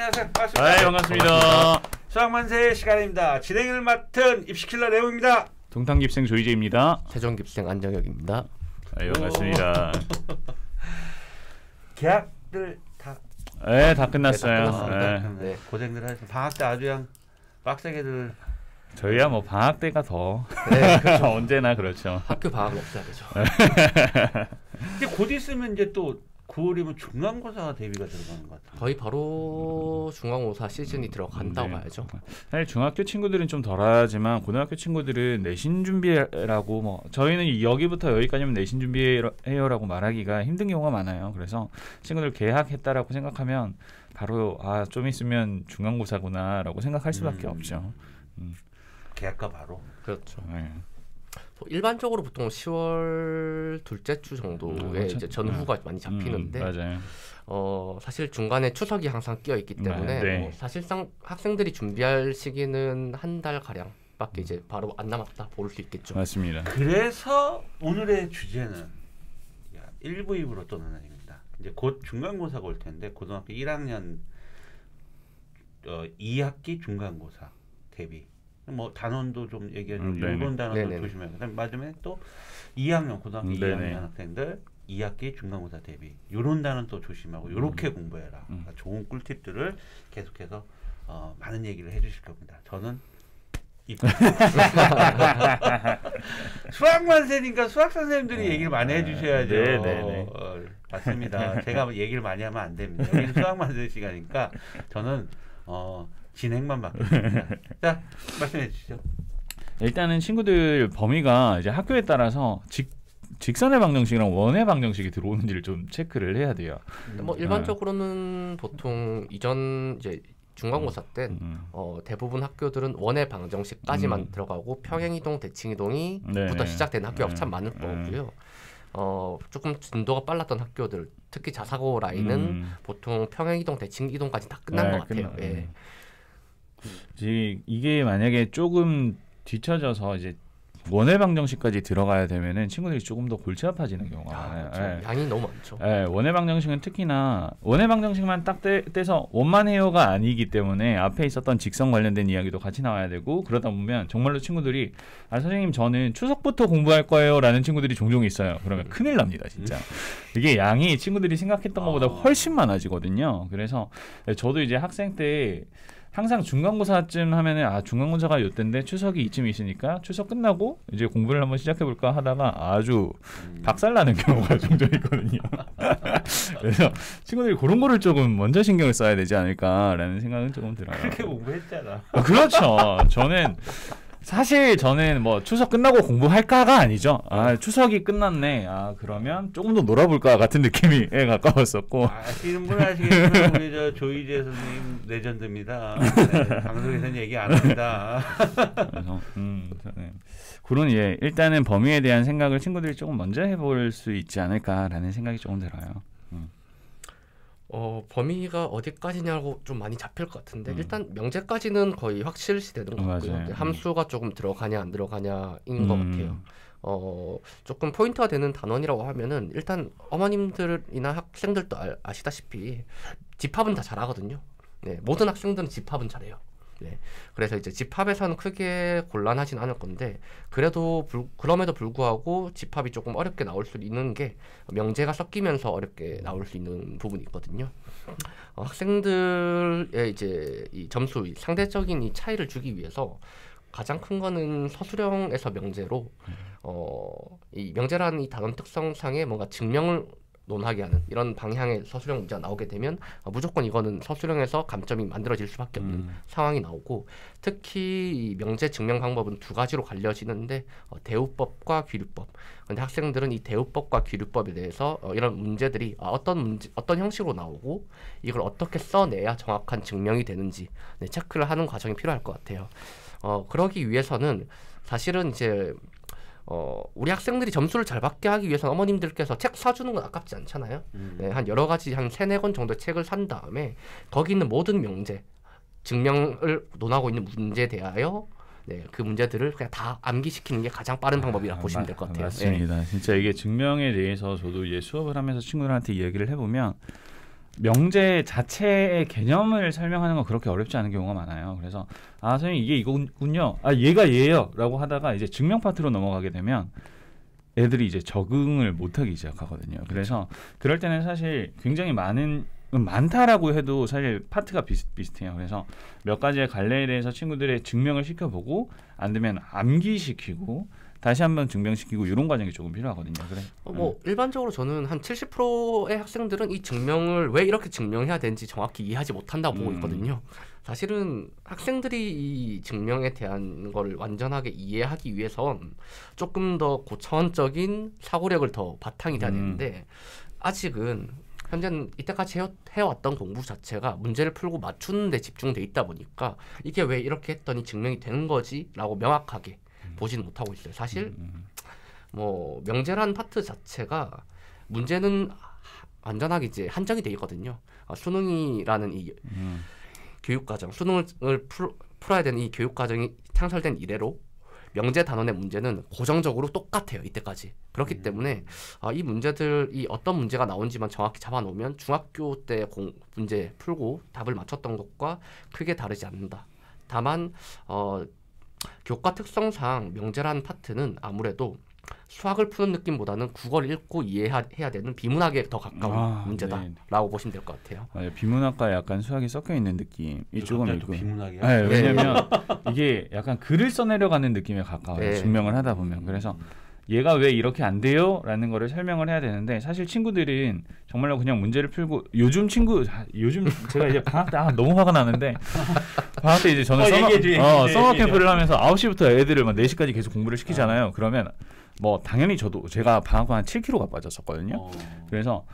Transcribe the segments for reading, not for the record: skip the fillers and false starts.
안녕하세요. 반갑습니다. 네, 반갑습니다. 수학만세 시간입니다. 진행을 맡은 입시킬러 레오입니다. 동탄깁생 조이재입니다. 세종깁생 안정혁입니다. 네, 반갑습니다. 계약들 다 네, 다 끝났어요. 네. 고생들 하셨습니다. 방학 때 아주 그냥 빡세게들. 저희야 뭐 방학 때가 더 네, 그렇죠. 언제나 그렇죠. 학교 방학은 없어야 되죠. 근데 곧 있으면 이제 또 9월이면 중간고사 대비가 들어가는 것 같아요. 거의 바로 중간고사 시즌이 들어간다고 네. 봐야죠. 사실 중학교 친구들은 좀 덜하지만 고등학교 친구들은 내신 준비라고 뭐 저희는 여기부터 여기까지면 내신 준비해요라고 말하기가 힘든 경우가 많아요. 그래서 친구들 개학했다라고 생각하면 바로 좀 있으면 중간고사구나라고 생각할 수밖에 없죠. 계약과 바로. 그렇죠. 네. 일반적으로 보통 10월 둘째 주 정도에 이제 전후가 많이 잡히는데 맞아요. 사실 중간에 추석이 항상 끼어 있기 때문에 네. 사실상 학생들이 준비할 시기는 한 달 가량밖에 이제 바로 안 남았다 볼 수 있겠죠. 맞습니다. 그래서 오늘의 주제는 1부 2부로 또 나눠집니다. 이제 곧 중간고사가 올 텐데 고등학교 1학년 2학기 중간고사 대비. 뭐 단원도 좀 얘기해주고 이런 단원도 조심해야 돼요. 맞으면 또 2학년 고등학교 2학년 학생들 2학기 중간고사 대비 이런 단원 또 조심하고 이렇게 공부해라. 그러니까 좋은 꿀팁들을 계속해서 많은 얘기를 해주실 겁니다. 저는 수학만세니까 수학 선생님들이 얘기를 많이 해주셔야죠. 맞습니다. 제가 얘기를 많이 하면 안 됩니다. 여기는 수학만세 시간이니까 저는 진행만 맡겠습니다. 자, 말씀해 주시죠. 일단은 친구들 범위가 이제 학교에 따라서 직선의 방정식이랑 원의 방정식이 들어오는지를 좀 체크를 해야 돼요. 뭐 일반적으로는 보통 이전 이제 중간고사 때 대부분 학교들은 원의 방정식까지만 들어가고 평행이동, 대칭이동이부터 시작되는 학교가 참 많을 거고요. 조금 진도가 빨랐던 학교들, 특히 자사고 라인은 보통 평행이동, 대칭이동까지 다 끝난 것 같아요. 예. 이게 만약에 조금 뒤쳐져서 이제 원의 방정식까지 들어가야 되면은 친구들이 조금 더 골치 아파지는 경우가 많아요. 그렇죠. 양이 너무 많죠. 원의 방정식은 특히나 원의 방정식만 딱 떼서 원만 해요가 아니기 때문에 앞에 있었던 직선 관련된 이야기도 같이 나와야 되고 그러다 보면 정말로 친구들이 선생님 저는 추석부터 공부할 거예요 라는 친구들이 종종 있어요. 그러면 큰일 납니다 진짜. 이게 양이 친구들이 생각했던 것보다 훨씬 많아지거든요. 그래서 저도 이제 학생 때 항상 중간고사쯤 하면은 중간고사가 요때인데 추석이 이쯤 있으니까 추석 끝나고 이제 공부를 한번 시작해볼까 하다가 아주 박살나는 경우가 종종 있거든요. 그래서 친구들이 그런 거를 조금 먼저 신경을 써야 되지 않을까라는 생각은 조금 들어요. 그렇게 공부했잖아. 그렇죠. 저는 뭐 추석 끝나고 공부할까가 아니죠. 추석이 끝났네. 그러면 조금 더 놀아볼까 같은 느낌에 가까웠었고. 아시는 분 아시겠지만 우리 저 조이재 선생님 레전드입니다. 네, 방송에서는 얘기 안 합니다. 그래서 그런 일단은 범위에 대한 생각을 친구들이 조금 먼저 해볼 수 있지 않을까라는 생각이 조금 들어요. 범위가 어디까지냐고 좀 많이 잡힐 것 같은데 일단 명제까지는 거의 확실시 되는 것 같고요. 함수가 조금 들어가냐 안 들어가냐인 것 같아요. 조금 포인트가 되는 단원이라고 하면은 일단 어머님들이나 학생들도 아시다시피 집합은 다 잘하거든요. 네, 모든 학생들은 집합은 잘해요. 네, 그래서 이제 집합에서는 크게 곤란하진 않을 건데 그럼에도 불구하고 집합이 조금 어렵게 나올 수 있는 게 명제가 섞이면서 어렵게 나올 수 있는 부분이 있거든요. 학생들의 이제 이 점수 상대적인 이 차이를 주기 위해서 가장 큰 거는 서술형에서 명제로 이 명제라는 이 단원 특성상에 뭔가 증명을 논하게 하는 이런 방향의 서술형 문제가 나오게 되면 무조건 이거는 서술형에서 감점이 만들어질 수밖에 없는 상황이 나오고 특히 이 명제 증명 방법은 두 가지로 갈려지는데 대우법과 귀류법. 그런데 학생들은 이 대우법과 귀류법에 대해서 이런 문제들이 어떤 형식으로 나오고 이걸 어떻게 써내야 정확한 증명이 되는지 체크를 하는 과정이 필요할 것 같아요. 그러기 위해서는 사실은 이제 우리 학생들이 점수를 잘 받게 하기 위해서는 어머님들께서 책 사주는 건 아깝지 않잖아요. 네, 한 여러 가지 한 3-4권 정도의 책을 산 다음에 거기 있는 모든 명제, 증명을 논하고 있는 문제에 대하여 그 문제들을 그냥 다 암기시키는 게 가장 빠른 방법이라 보시면 될 것 같아요. 맞습니다. 진짜 이게 증명에 대해서 저도 이제 수업을 하면서 친구들한테 이야기를 해보면 명제 자체의 개념을 설명하는 건 그렇게 어렵지 않은 경우가 많아요. 그래서 선생님 이게 이거군요. 얘가 얘예요라고 하다가 이제 증명 파트로 넘어가게 되면 애들이 이제 적응을 못하기 시작하거든요. 그래서 그럴 때는 사실 굉장히 많다라고 해도 사실 파트가 비슷해요. 그래서 몇 가지의 갈래에 대해서 친구들의 증명을 시켜보고 안 되면 암기시키고 다시 한번 증명시키고 이런 과정이 조금 필요하거든요. 그래. 일반적으로 저는 한 70%의 학생들은 이 증명을 왜 이렇게 증명해야 되는지 정확히 이해하지 못한다고 보고 있거든요. 사실은 학생들이 이 증명에 대한 걸 완전하게 이해하기 위해선 조금 더 고차원적인 사고력을 더 바탕이 돼야 되는데 아직은 현재는 이때까지 해왔던 공부 자체가 문제를 풀고 맞추는 데 집중돼 있다 보니까 이게 왜 이렇게 했더니 증명이 되는 거지? 라고 명확하게 보지는 못하고 있어요. 사실 뭐 명제란 파트 자체가 문제는 완전하게 이제 한정이 돼 있거든요. 수능이라는 이 교육과정, 수능을 풀어야 되는 이 교육과정이 창설된 이래로 명제 단원의 문제는 고정적으로 똑같아요. 이때까지. 그렇기 때문에 이 문제들이 어떤 문제가 나온지만 정확히 잡아놓으면 중학교 때 문제 풀고 답을 맞췄던 것과 크게 다르지 않는다. 다만 교과 특성상 명제라는 파트는 아무래도 수학을 푸는 느낌보다는 국어를 읽고 이해해야 되는 비문학에 더 가까운 문제다라고 보시면 될 것 같아요. 비문학과 약간 수학이 섞여 있는 느낌. 조금 있고. 비문학이야? 네, 왜냐면 이게 약간 글을 써내려가는 느낌에 가까워요. 증명을 하다 보면. 그래서 얘가 왜 이렇게 안 돼요? 라는 거를 설명을 해야 되는데 사실 친구들은 정말로 그냥 문제를 풀고 요즘 제가 이제 방학 때 너무 화가 나는데 방학 때 이제 저는 서머 캠프를 하면서 9시부터 애들을 막 4시까지 계속 공부를 시키잖아요. 그러면 뭐 당연히 제가 방학 한 7kg가 빠졌었거든요. 그래서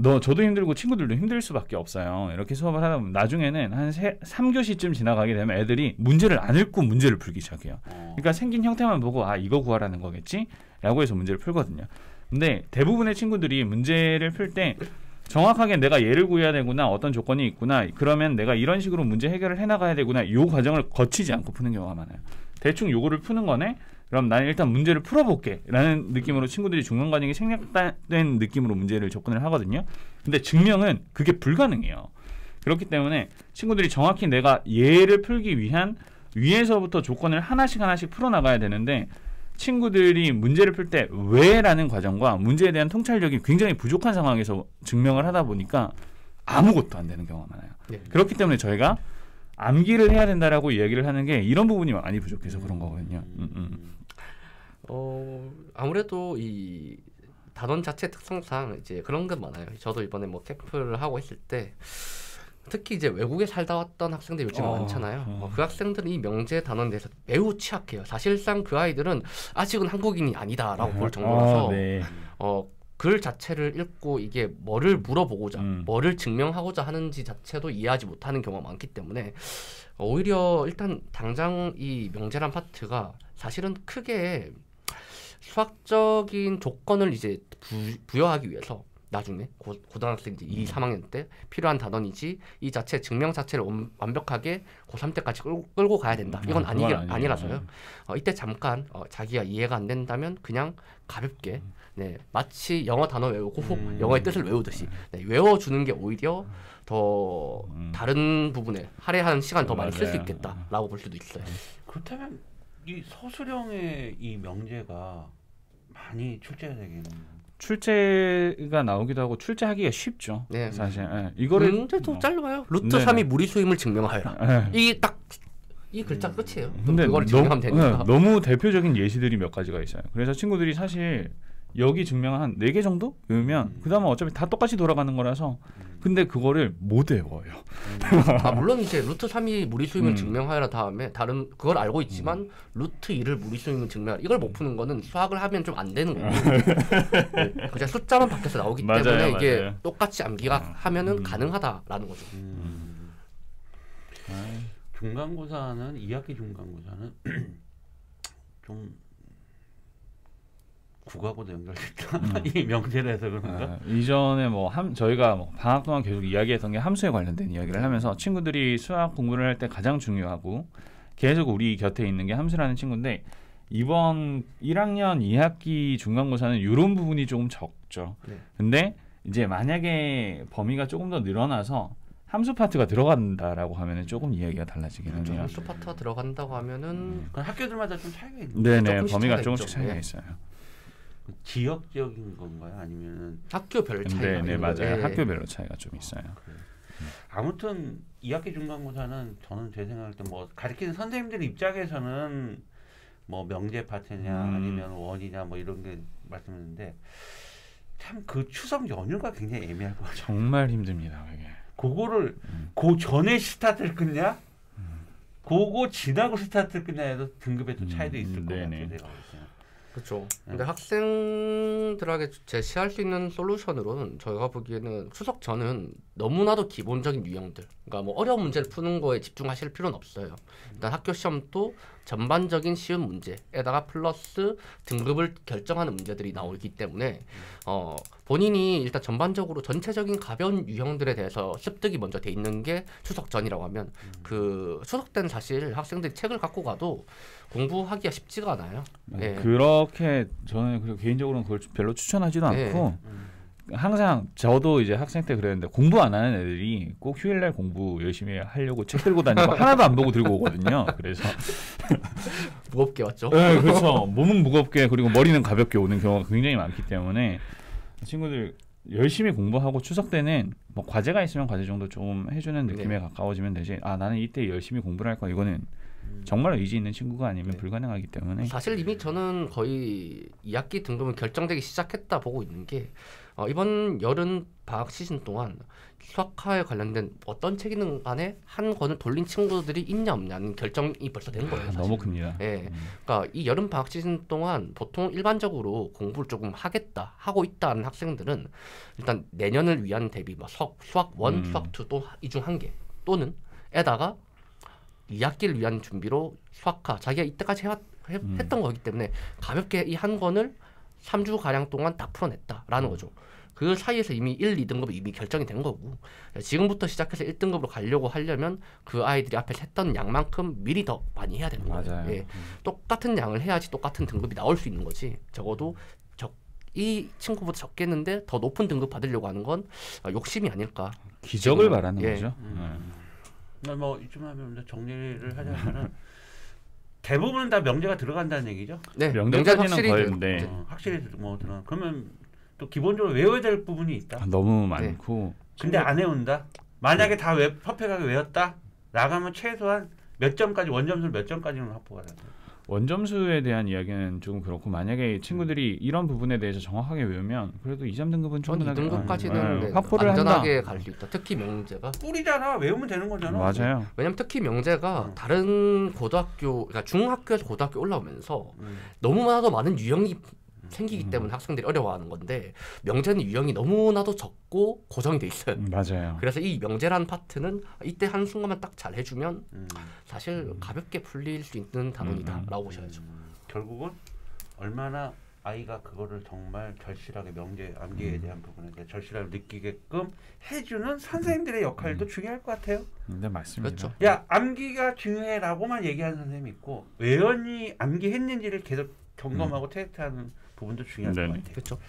저도 힘들고 친구들도 힘들 수밖에 없어요. 이렇게 수업을 하다 보면 나중에는 한 3교시쯤 지나가게 되면 애들이 문제를 안 읽고 문제를 풀기 시작해요. 그러니까 생긴 형태만 보고 이거 구하라는 거겠지? 라고 해서 문제를 풀거든요. 근데 대부분의 친구들이 문제를 풀 때 정확하게 내가 얘를 구해야 되구나, 어떤 조건이 있구나, 그러면 내가 이런 식으로 문제 해결을 해나가야 되구나, 이 과정을 거치지 않고 푸는 경우가 많아요. 대충 요거를 푸는 거네? 그럼 나는 일단 문제를 풀어볼게 라는 느낌으로 친구들이 중간 과정이 생략된 느낌으로 문제를 접근을 하거든요. 근데 증명은 그게 불가능해요. 그렇기 때문에 친구들이 정확히 내가 얘를 풀기 위한 위에서부터 조건을 하나씩 풀어나가야 되는데 친구들이 문제를 풀 때 왜라는 과정과 문제에 대한 통찰력이 굉장히 부족한 상황에서 증명을 하다 보니까 아무것도 안 되는 경우가 많아요. 그렇기 때문에 저희가 암기를 해야 된다라고 이야기를 하는 게 이런 부분이 많이 부족해서 그런 거거든요. 아무래도 이 단원 자체 특성상 이제 그런 게 많아요. 저도 이번에 뭐 캠프를 하고 있을 때 특히 이제 외국에 살다 왔던 학생들 요즘 많잖아요. 그 학생들은 이 명제 단원에 대해서 매우 취약해요. 사실상 그 아이들은 아직은 한국인이 아니다라고 볼 정도라서 글 자체를 읽고 이게 뭐를 물어보고자 뭐를 증명하고자 하는지 자체도 이해하지 못하는 경우가 많기 때문에 오히려 일단 당장 이 명제란 파트가 사실은 크게 수학적인 조건을 이제 부여하기 위해서 나중에 고등학생 이제 2, 3학년 때 필요한 단원이지 이 자체 증명 자체를 완벽하게 고3 때까지 끌고 가야 된다. 이건 아니라서요. 이때 잠깐 자기가 이해가 안 된다면 그냥 가볍게 마치 영어 단어 외우고 영어의 뜻을 외우듯이 외워주는 게 오히려 더 다른 부분에 할애하는 시간 더 많이 쓸 수 있겠다라고 볼 수도 있어요. 그렇다면 이 서술형의 이 명제가 많이 출제되겠네요. 출제가 나오기도 하고 출제하기가 쉽죠. 네. 사실 이거를 문제도 짧아요. 루트 3이 무리수임을 증명하여라. 이게 딱 이 글자 끝이에요. 근데 그걸 증명하면 되니까. 너무 대표적인 예시들이 몇 가지가 있어요. 그래서 친구들이 사실 여기 증명 한 4개 정도 외우면 그 다음은 어차피 다 똑같이 돌아가는 거라서 근데 그거를 못 외워요. 물론 이제 루트 3이 무리수임을 증명하여라 다음에 다른 그걸 알고 있지만 루트 2를 무리수임을 증명하여라 이걸 못 푸는 거는 수학을 하면 좀 안 되는 거예요. 그냥 숫자만 바뀌어서 나오기 때문에 이게 똑같이 암기가 하면은 가능하다라는 거죠. 중간고사는 2학기 중간고사는 좀 국어하고도 연결됐다. 이 명제를 해서 그런가? 이전에 저희가 방학 동안 계속 이야기했던 게 함수에 관련된 이야기를 하면서 친구들이 수학 공부를 할 때 가장 중요하고 계속 우리 곁에 있는 게 함수라는 친구인데 이번 1학년 2학기 중간고사는 이런 부분이 조금 적죠. 근데 이제 만약에 범위가 조금 더 늘어나서 함수 파트가 들어간다라고 하면은 조금 이야기가 달라지기는 해요. 함수 파트가 들어간다고 하면은 학교들마다 좀 차이가 있는. 네네, 범위가 조금씩 차이가 있어요. 지역적인 건가요? 아니면 학교별 차이가? 네, 맞아요. 학교별로 차이가 좀 있어요. 아무튼 2학기 중간고사는 저는 제 생각할 때 뭐 가르치는 선생님들 입장에서는 뭐 명제 파트냐 아니면 원이냐 뭐 이런 게 말씀했는데 참 그 추석 연휴가 굉장히 애매할 것 같아요. 정말 힘듭니다. 그게. 그거를 그 전에 스타트를 끊냐? 그거 지나고 스타트를 끊냐 해도 등급에 또 차이도 있을 것 같아요. 그렇죠. 근데 학생들에게 제시할 수 있는 솔루션으로는 저희가 보기에는 추석 전은 너무나도 기본적인 유형들, 그러니까 뭐 어려운 문제를 푸는 거에 집중하실 필요는 없어요. 일단 학교 시험도 전반적인 쉬운 문제에다가 플러스 등급을 결정하는 문제들이 나오기 때문에 본인이 일단 전반적으로 전체적인 가벼운 유형들에 대해서 습득이 먼저 돼 있는 게 추석 전이라고 하면 그 추석 때는 사실 학생들이 책을 갖고 가도 공부하기가 쉽지가 않아요. 네. 그렇게 저는 그리고 개인적으로는 그걸 별로 추천하지도 않고 항상 저도 이제 학생 때 그랬는데 공부 안 하는 애들이 꼭 휴일날 공부 열심히 하려고 책 들고 다니고 하나도 안 보고 들고 오거든요. 그래서 무겁게 왔죠. 네, 그렇죠. 몸은 무겁게 그리고 머리는 가볍게 오는 경우가 굉장히 많기 때문에 친구들 열심히 공부하고 추석 때는 뭐 과제가 있으면 과제 정도 좀 해주는 느낌에 가까워지면 되지. 아 나는 이때 열심히 공부를 할 거야. 이거는 정말 의지 있는 친구가 아니면 불가능하기 때문에 사실 이미 저는 거의 2학기 등급은 결정되기 시작했다 보고 있는 게 이번 여름 방학 시즌 동안 수학과에 관련된 어떤 책이든 간에 한 권을 돌린 친구들이 있냐 없냐는 결정이 벌써 된 거예요. 사실. 너무 큽니다. 예, 그러니까 이 여름 방학 시즌 동안 보통 일반적으로 공부를 조금 하고 있다는 학생들은 일단 내년을 위한 대비, 뭐 수학 1, 수학 2 또 이 중 한 개 또는 에다가 2학기를 위한 준비로 수학과 자기가 이때까지 했던 거기 때문에 가볍게 이 한 권을 3주 가량 동안 다 풀어냈다라는 거죠. 그 사이에서 이미 1, 2등급이 이미 결정이 된 거고 지금부터 시작해서 1등급으로 가려고 하려면 그 아이들이 앞에서 했던 양만큼 미리 더 많이 해야 되는 거예요. 예. 똑같은 양을 해야지 똑같은 등급이 나올 수 있는 거지. 적어도 이 친구보다 적겠는데 더 높은 등급 받으려고 하는 건 욕심이 아닐까. 기적을 바라는 거죠. 뭐 이쯤 하면 정리를 하자면은 대부분은 다 명제가 들어간다는 얘기죠. 네, 명제는 확실히 되는데 확실히 뭐 들어. 그러면 또 기본적으로 외워야 될 부분이 있다. 너무 많고. 근데 안 외운다. 만약에 다 퍼펙트하게 외웠다. 나가면 최소한 몇 점까지 원점수를 몇 점까지는 확보가 된다. 원점수에 대한 이야기는 조금 그렇고 만약에 친구들이 이런 부분에 대해서 정확하게 외우면 그래도 2, 3등급은 충분하게 2등급까지는 확보를 안전하게 갈 수 있다. 특히 명제가 꿀이잖아. 외우면 되는 거잖아. 맞아요. 왜냐면 특히 명제가 다른 고등학교, 그러니까 중학교에서 고등학교 올라오면서 너무나도 많은 유형이 생기기 때문에 학생들이 어려워하는 건데 명제는 유형이 너무나도 적고 고정이 돼 있어요. 맞아요. 그래서 이 명제라는 파트는 이때 한 순간만 딱 잘 해주면 사실 가볍게 풀릴 수 있는 단원이다라고 보셔야죠. 결국은 얼마나 아이가 그거를 정말 절실하게 명제 암기에 대한 부분에 대해 절실함을 느끼게끔 해주는 선생님들의 역할도 중요할 것 같아요. 네, 맞습니다. 그렇죠. 야 암기가 중요해라고만 얘기하는 선생님이 있고 외연이 암기했는지를 계속 점검하고 테스트하는 부분도 중요할 것 같아요. 그렇죠.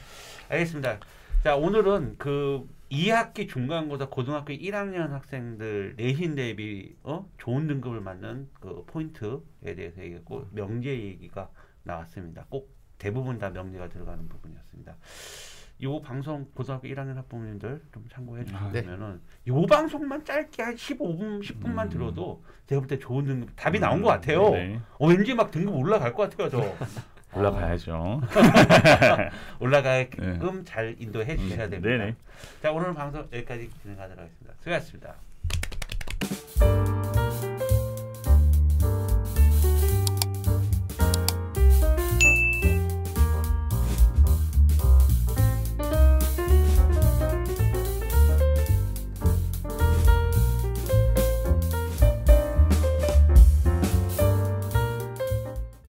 알겠습니다. 자 오늘은 그 2학기 중간고사 고등학교 1학년 학생들 내신 대비 좋은 등급을 맞는 그 포인트에 대해서 얘기했고 명제 얘기가 나왔습니다. 꼭 대부분 다 명제가 들어가는 부분이었습니다. 이 방송 고등학교 1학년 학부모님들 좀 참고해 주시면은 이 방송만 짧게 한 15분, 10분만 들어도 제가 볼 때 좋은 등급 답이 나온 것 같아요. 왠지 막 등급 올라갈 것 같아요, 저. 올라가야죠. 올라가게끔 잘 인도해 주셔야 됩니다. 자, 오늘 방송 여기까지 진행하도록 하겠습니다. 수고하셨습니다.